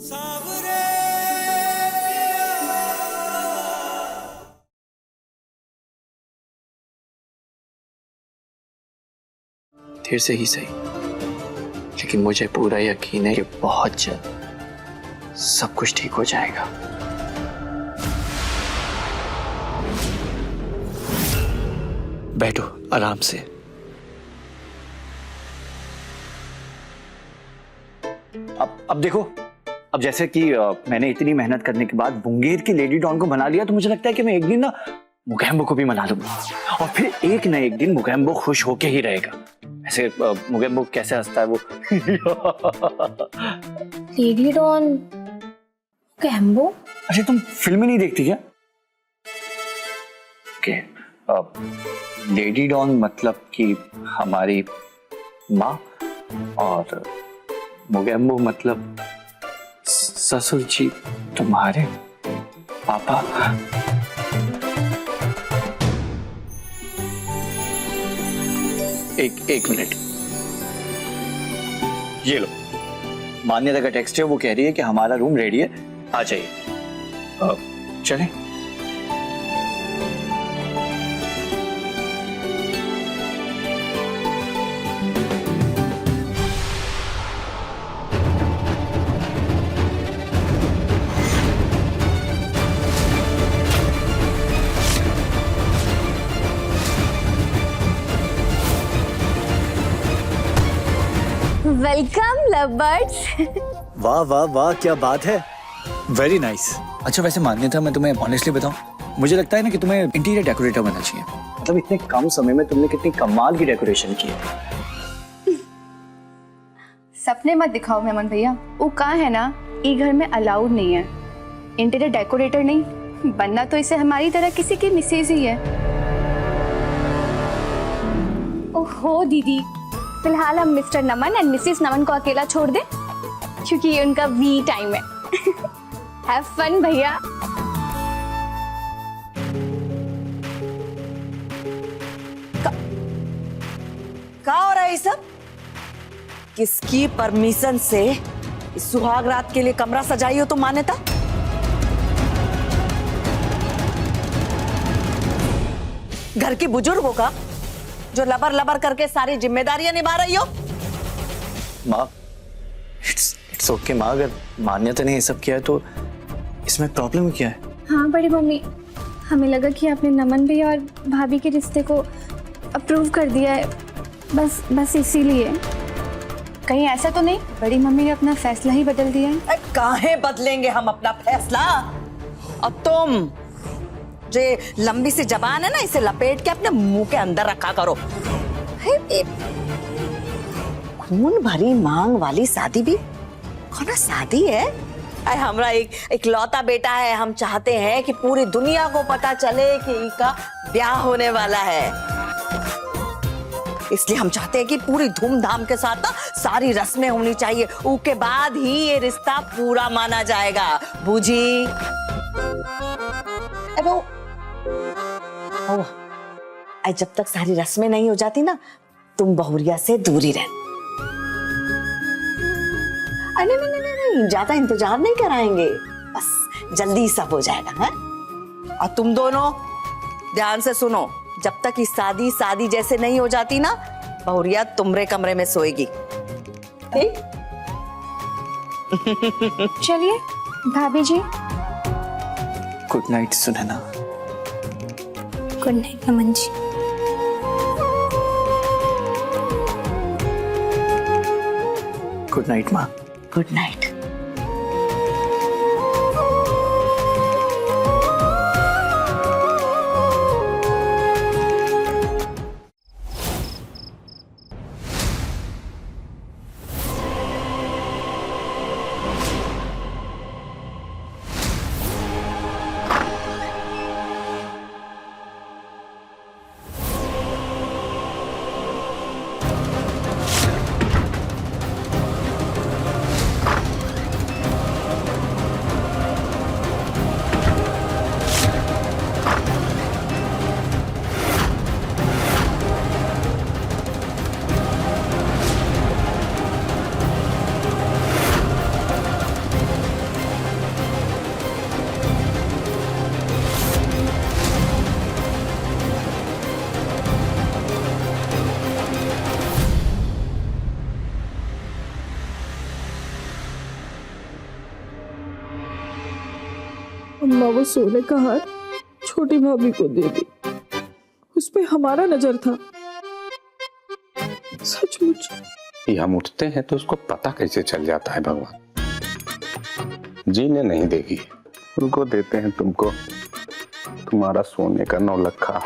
देर से ही सही, लेकिन मुझे पूरा यकीन है कि बहुत जल्द सब कुछ ठीक हो जाएगा। बैठो आराम से। अब देखो, अब जैसे कि मैंने इतनी मेहनत करने के बाद बुंगेर की लेडी डॉन को मना लिया, तो मुझे लगता है कि मैं एक दिन ना मुगैम्बो को भी मना लूंगा, और फिर एक न एक दिन मुगैम्बो खुश होके ही रहेगा। ऐसे मुगैम्बो कैसे हंसता है वो। Lady don Mogambo? अरे तुम फिल्म नहीं देखती क्या? लेडी डॉन मतलब कि हमारी माँ, और मुगैम्बो मतलब ससुर जी तुम्हारे पापा। एक मिनट, ये लो, मान्यता का टेक्स्ट है, वो कह रही है कि हमारा रूम रेडी है, आ जाइए। चलें? Welcome lovers. वाह वाह वाह, क्या बात है, वेरी नाइस। अच्छा वैसे मान्यता, मैं तुम्हें ऑनेस्टली बताऊं, मुझे लगता है ना कि तुम्हें इंटीरियर डेकोरेटर बनना चाहिए। मतलब इतने कम समय में तुमने कितनी कमाल की डेकोरेशन की है। सपने मत दिखाओ मेमन भैया, वो कहाँ है ना, ये घर में अलाउड नहीं है। इंटीरियर डेकोरेटर नहीं बनना, तो इसे हमारी तरह किसी की मिसेज ही है। ओहो दीदी, फिलहाल हम मिस्टर नमन एंड मिसेस नमन को अकेला छोड़ दें, क्योंकि ये उनका वी टाइम है। हैव फन भैया। क्या हो रहा है ये सब? किसकी परमिशन से इस सुहाग रात के लिए कमरा सजाई हो तुम मान्यता? घर की बुजुर्ग का जो लबर लबर करके सारी जिम्मेदारियां निभा रही हो। माँ, इट्स ओके माँ, अगर मान्यता ने ये सब किया है तो इसमें प्रॉब्लम क्या है? हाँ बड़ी मम्मी, हमें लगा कि आपने नमन भैया और भाभी के रिश्ते को अप्रूव कर दिया है, बस इसीलिए। कहीं ऐसा तो नहीं बड़ी मम्मी ने अपना फैसला ही बदल दिया है? काहे बदलेंगे हम अपना फैसला? और तुम जो लंबी सी जबान है ना, इसे लपेट के अपने मुंह के अंदर रखा करो। खून भरी मांग वाली शादी भी कौन शादी है? अरे हमरा एक लौता बेटा है, हम चाहते हैं कि पूरी दुनिया को पता चले कि इनका ब्याह होने वाला है। इसलिए हम चाहते हैं कि पूरी धूमधाम के साथ ना सारी रस्में होनी चाहिए, उसके बाद ही ये रिश्ता पूरा माना जाएगा। बूझी? जब तक सारी रस्में नहीं हो जाती ना, तुम बहुरिया से दूरी रह। अरे नहीं, ज्यादा इंतजार नहीं कराएंगे, बस जल्दी सब हो जाएगा है? और तुम दोनों ध्यान से सुनो, जब तक ये शादी जैसे नहीं हो जाती ना, बहुरिया तुम्हारे कमरे में सोएगी। ठीक? चलिए भाभी जी। Good night Sunaina. Good night Naman ji. Good night माँ। Good night. अम्मा वो सोने का हार छोटी भाभी को दे दी, उस पे हमारा नजर था। सचमुच ये हम उठते हैं तो उसको पता कैसे चल जाता है भगवान। जीने नहीं देगी, उनको देते हैं तुमको तुम्हारा सोने का 9 लखा।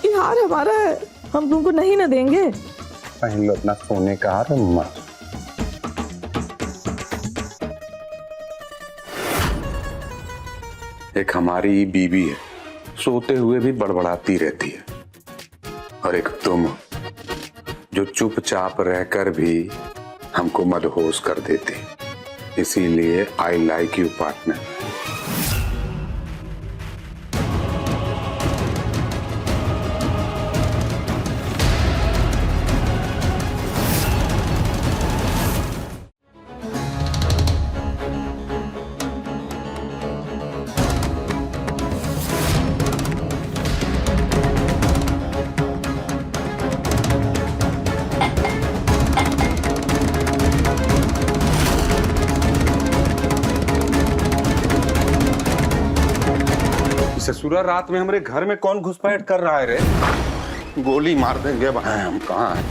ये हार हमारा है, हम तुमको नहीं ना देंगे। पहन लो अपना सोने का हार अम्मा। एक हमारी बीबी है, सोते हुए भी बड़बड़ाती रहती है, और एक तुम जो चुपचाप रहकर भी हमको मदहोश कर देती। इसीलिए आई लाइक यू पार्टनर। ससुरा रात में हमारे घर में कौन घुसपैठ कर रहा है रे? गोली मार देंगे भाई, हम कहाँ हैं?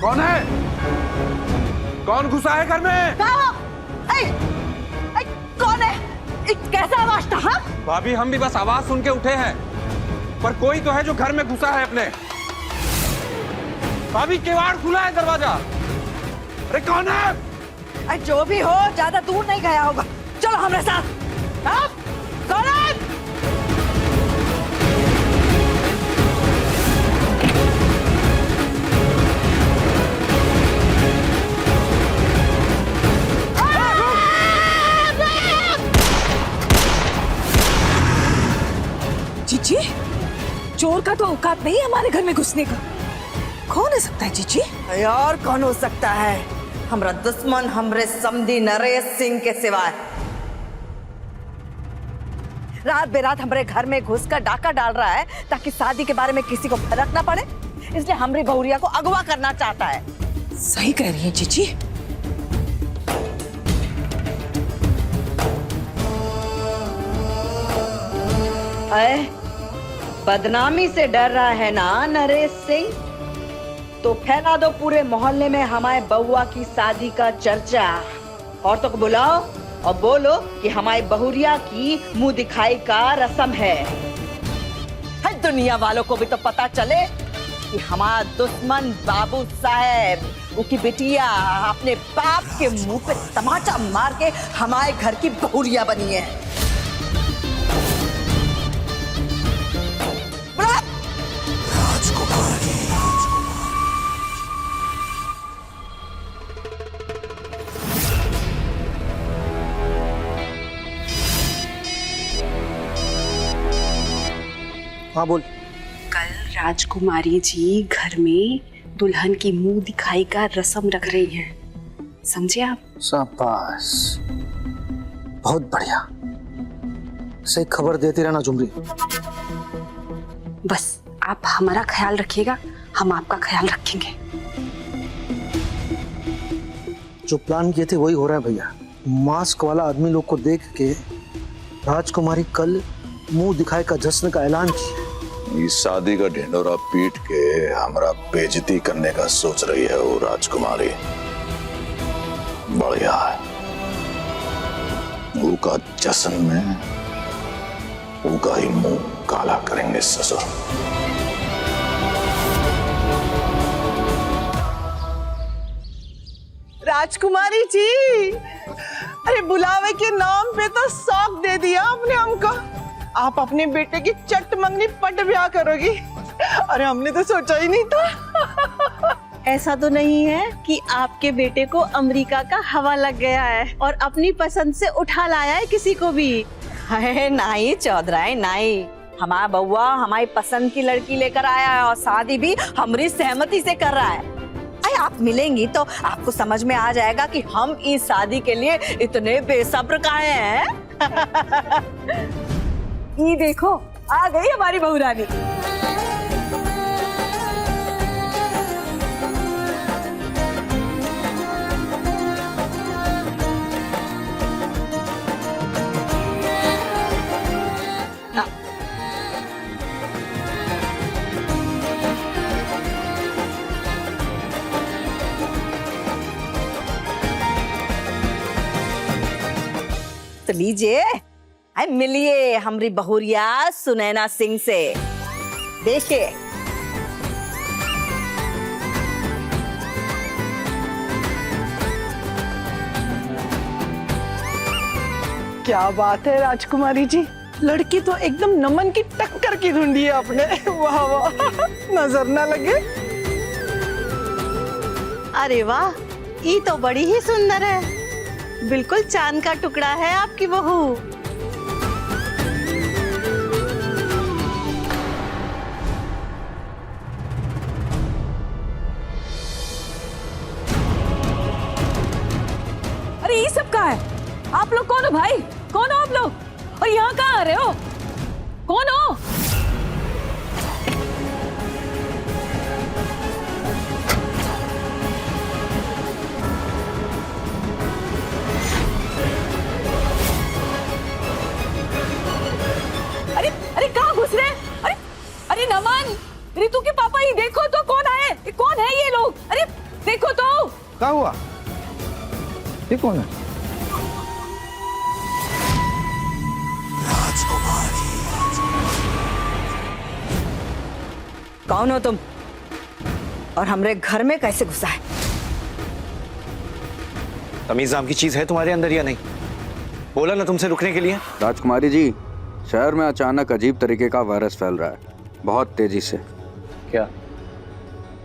कौन है? कौन घुसा है घर में? कौन है? कैसा आवाज था? हाँ? भाभी हम भी बस आवाज सुन के उठे हैं, पर कोई तो है जो घर में घुसा है अपने। भाभी किवाड़ खुला है दरवाजा। अरे कौन है? जो भी हो ज्यादा दूर नहीं गया होगा, चलो हमारे साथ। हाँ? कौन है? जीजी, चोर का तो औकात नहीं हमारे घर में घुसने का। कौन हो सकता है जीजी? और कौन हो सकता है? हमरा दुश्मन हमरे समधी नरेश सिंह के सिवाय। रात बेरात हमारे घर में घुसकर डाका डाल रहा है ताकि शादी के बारे में किसी को फर्क ना पड़े, इसलिए हमारी बहुरिया को अगवा करना चाहता है। सही कह रही है जीजी। अरे बदनामी से डर रहा है ना नरेश सिंह? तो फैला दो पूरे मोहल्ले में हमारे बउआ की शादी का चर्चा। औरतों को बुलाओ और बोलो कि हमारी बहुरिया की मुंह दिखाई का रस्म है। दुनिया वालों को भी तो पता चले कि हमारा दुश्मन बाबू साहब उसकी बिटिया अपने बाप के मुंह पे तमाचा मार के हमारे घर की बहुरिया बनी है। हाँ बोल। कल राजकुमारी जी घर में दुल्हन की मुंह दिखाई का रस्म रख रही हैं, समझे आप? शाबाश, बहुत बढ़िया। सही खबर देती रहना झुमरी। बस आप हमारा ख्याल रखिएगा, हम आपका ख्याल रखेंगे। जो प्लान किए थे वही हो रहा है भैया। मास्क वाला आदमी लोग को देख के राजकुमारी कल मुंह दिखाई का जश्न का ऐलान किया। इस शादी का ढिंडोरा पीट के हमारा बेइज्जती करने का सोच रही है वो राजकुमारी। बढ़िया है, मुंह का जश्न में उनका ही मुंह काला करेंगे ससुर। राजकुमारी जी, अरे बुलावे के नाम पे तो सौंप दे दिया आपने हमको। आप अपने बेटे की चट मंगनी पट ब्याह करोगी। अरे हमने तो सोचा ही नहीं था। ऐसा तो नहीं है कि आपके बेटे को अमेरिका का हवा लग गया है और अपनी पसंद से उठा लाया है किसी को भी? है नहीं चौधराई, नहीं। हमारा बउआ हमारी पसंद की लड़की लेकर आया है और शादी भी हमारी सहमति से कर रहा है। अरे आप मिलेंगी तो आपको समझ में आ जाएगा कि हम इस शादी के लिए इतने बेसब्र काहे हैं। ये देखो आ गई हमारी बहू रानी। तो लीजिए, मिलिए हमारी बहुरिया सुनैना सिंह से। देखिए क्या बात है राजकुमारी जी, लड़की तो एकदम नमन की टक्कर की ढूंढी है आपने। वाह वाह, नजर ना लगे। अरे वाह, ये तो बड़ी ही सुंदर है, बिल्कुल चांद का टुकड़ा है आपकी बहू। अरे ये सब कहाँ है? आप लोग कौन हो भाई? कौन हो आप लोग? और यहाँ कहाँ आ रहे हो? कौन हो? अरे अरे कहाँ घुस रहे हैं? अरे अरे नमन, रितु के पापा, ये देखो तो कौन आए? ये कौन है ये लोग? अरे देखो तो। क्या हुआ? ये कौन है? कौन हो तुम और हमरे घर में कैसे घुसा है? तमीज नाम की चीज है तुम्हारे अंदर या नहीं? बोला ना तुमसे रुकने के लिए। राजकुमारी जी, शहर में अचानक अजीब तरीके का वायरस फैल रहा है, बहुत तेजी से। क्या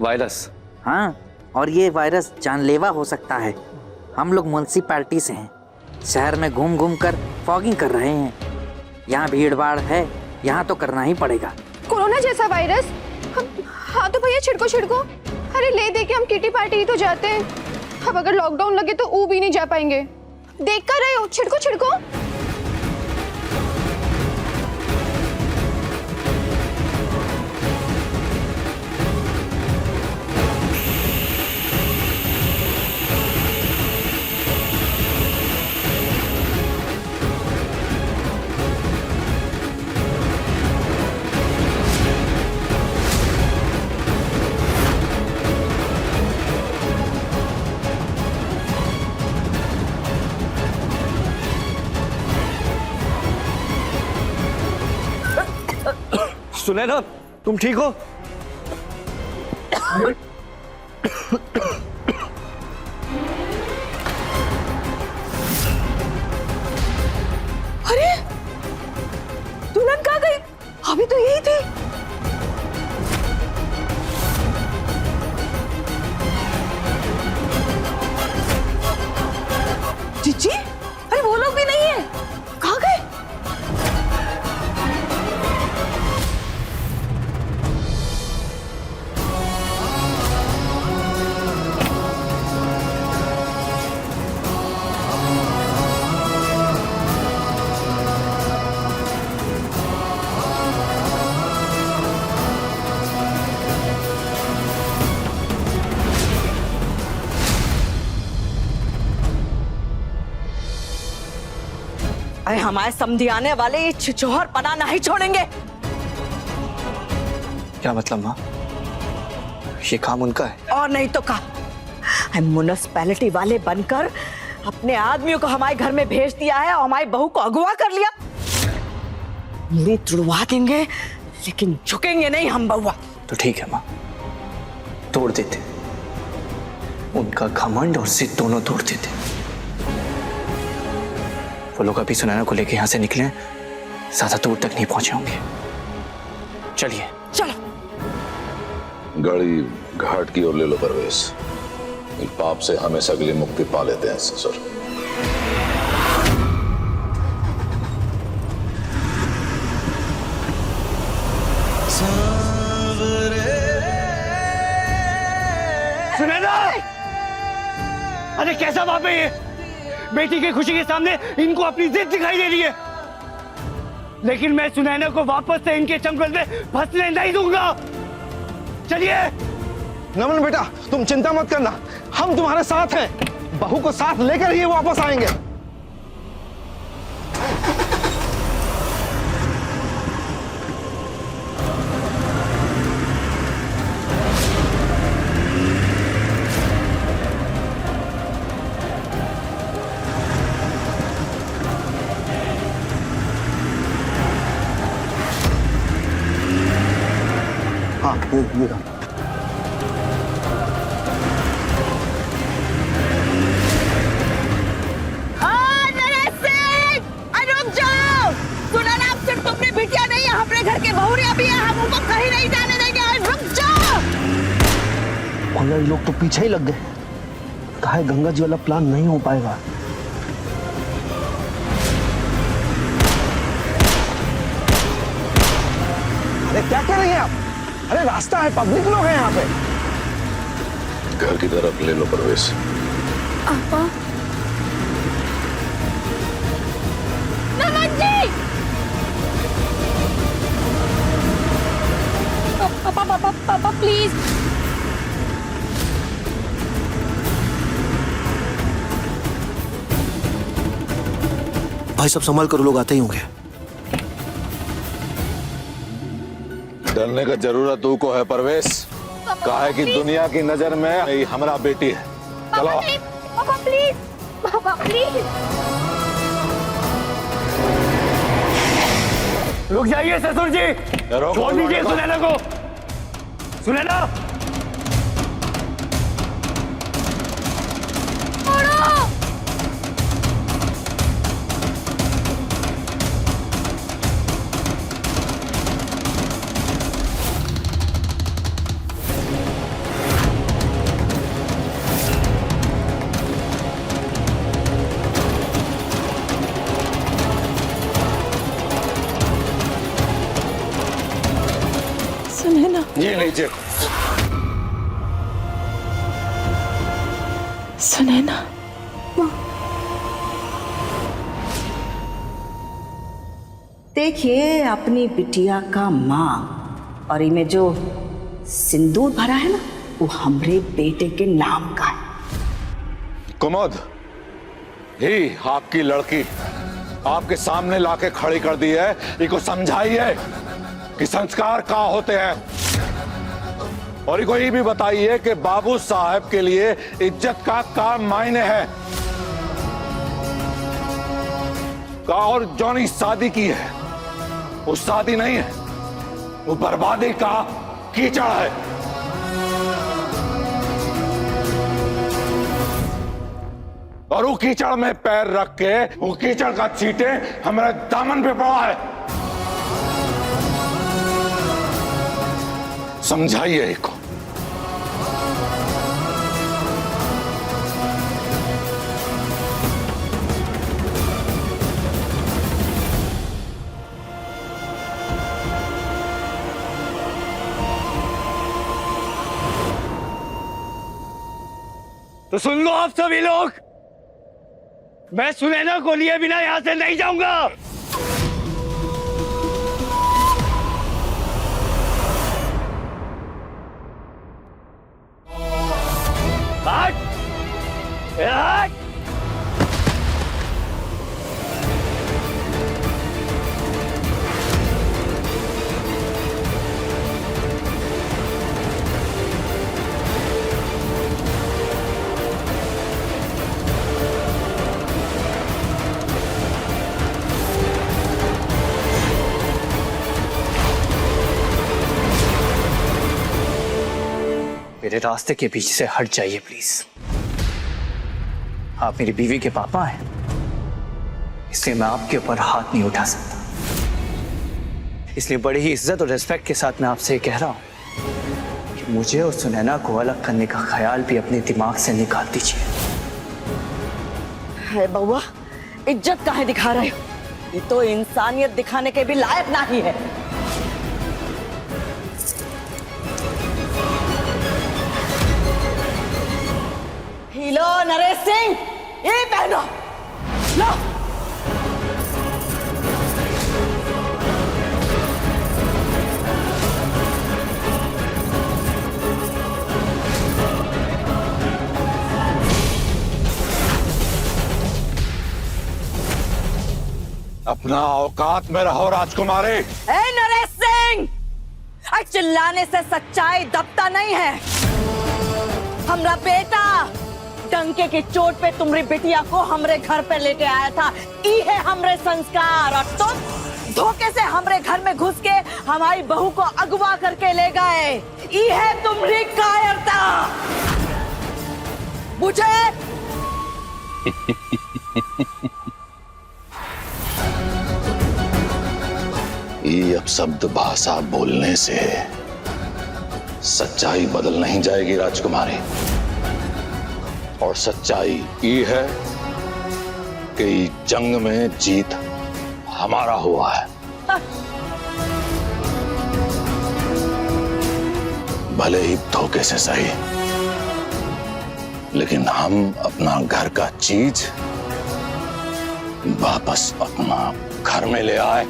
वायरस? हाँ, और ये वायरस जानलेवा हो सकता है। हम लोग म्युनिसिपैलिटी से हैं, शहर में घूम घूम कर फॉगिंग कर रहे हैं। यहाँ भीड़ भाड़ है, यहाँ तो करना ही पड़ेगा। कोरोना जैसा वायरस? हाँ तो भैया छिड़को छिड़को। अरे ले दे के हम किटी पार्टी ही तो जाते हैं। अब अगर लॉकडाउन लगे तो वो भी नहीं जा पाएंगे। देख कर रहे हो, छिड़को छिड़को। सुनैना, तुम ठीक हो? अरे दुल्हन कहाँ गई? अभी तो यही थी। चिच्ची, अरे वो लोग भी नहीं है, कहाँ गए? अरे हमारे समझियाने वाले ये छिछोहर पना नहीं छोड़ेंगे। क्या मतलब माँ? ये काम उनका है? और नहीं तो का, म्युनिसिपैलिटी वाले बनकर अपने आदमियों को हमारे घर में भेज दिया है और हमारी बहू को अगवा कर लिया। उंगली तुड़वा देंगे लेकिन झुकेंगे नहीं हम बउआ। तो ठीक है माँ, तोड़ देते। उनका घमंड और जिद दोनों तोड़ देते। वो लोग अभी सुनैना को लेके यहाँ से निकले, ज्यादा दूर तक नहीं पहुंचे होंगे। चलिए चलो। गाड़ी घाट की ओर ले लो परवेश, इस पाप से हमें सगली मुक्ति पा लेते हैं ससुर। सुनैना! अरे कैसा बाप है ये? बेटी की खुशी के सामने इनको अपनी जिद दिखाई दे रही है, लेकिन मैं सुनैना को वापस से इनके चंगुल में फंसने नहीं दूंगा। चलिए। नमन बेटा, तुम चिंता मत करना, हम तुम्हारे साथ हैं। बहू को साथ लेकर ही वापस आएंगे। हाँ, ये रहा। बिटिया नहीं है, अपने घर के बहुरिया भी है, हम उनको कहीं नहीं जाने देंगे। रुक जाओ। ये लोग तो पीछे ही लग गए। कहा है गंगा जी वाला प्लान नहीं हो पाएगा। अरे क्या कर रही हैं आप? अरे रास्ता है, पब्लिक लोग हैं यहाँ पे। घर की तरफ ले लो परवेश। आपा। नमन जी। पापा प्लीज। भाई सब संभाल कर, लोग आते ही होंगे। डरने का जरूरत तू को है परवेश। कहा है कि दुनिया की नजर में ये हमारा बेटी है। चलो पापा प्लीज, पापा प्लीज। रुक जाइए ससुर जी, छोड़ दीजिए सुनैना को। सुनैना, ये लीजिए। सुनैना, देखिए अपनी बिटिया का माँ, और इनमें जो सिंदूर भरा है ना, वो हमरे बेटे के नाम का है। कुमुद, ही आपकी लड़की आपके सामने लाके खड़ी कर दी है। इनको समझाइए कि संस्कार कहाँ होते हैं, और इनको ये भी बताइए कि बाबू साहब के लिए इज्जत का मायने है। और जॉनी शादी की है, वो शादी नहीं है, वो बर्बादी का कीचड़ है। और वो कीचड़ में पैर रख के वो कीचड़ का छींटे हमारे दामन पे पड़ा है। समझाइए इसको। तो सुन लो आप सभी लोग, मैं सुनैना को लिए बिना यहां से नहीं जाऊंगा। हट! हट! मेरे रास्ते के पीछे से हट जाइए प्लीज। आप मेरी बीवी के पापा हैं, इसलिए मैं आपके ऊपर हाथ नहीं उठा सकता। इसलिए बड़ी ही इज्जत और रिस्पेक्ट के साथ मैं आपसे कह रहा हूं कि मुझे और सुनैना को अलग करने का ख्याल भी अपने दिमाग से निकाल दीजिए। है बउआ, इज्जत काहे दिखा रहे हो? ये तो इंसानियत दिखाने के भी लायक नहीं है। पी लो नरेश सिंह, ये पहनो लो। अपना औकात में रहो राजकुमारी। ए नरेश सिंह, चिल्लाने से सच्चाई दबता नहीं है। हमरा बेटा डंके की चोट पे तुम्हारी बिटिया को हमरे घर पे लेके आया था। ई है हमरे संस्कार। और तुम धोखे से हमरे घर में घुस के हमारी बहू को अगवा करके ले गए। ई है तुम्हारी कायरता। बुझे? ये अब शब्द भाषा बोलने से सच्चाई बदल नहीं जाएगी राजकुमारी। और सच्चाई ये है कि जंग में जीत हमारा हुआ है। भले ही धोखे से सही, लेकिन हम अपना घर का चीज वापस अपना घर में ले आए।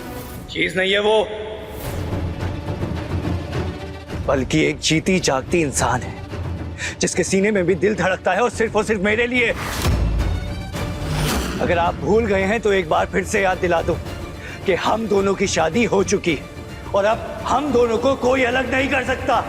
चीज नहीं है वो, बल्कि एक जीती जागती इंसान है जिसके सीने में भी दिल धड़कता है, और सिर्फ मेरे लिए। अगर आप भूल गए हैं तो एक बार फिर से याद दिला दूं कि हम दोनों की शादी हो चुकी है और अब हम दोनों को कोई अलग नहीं कर सकता।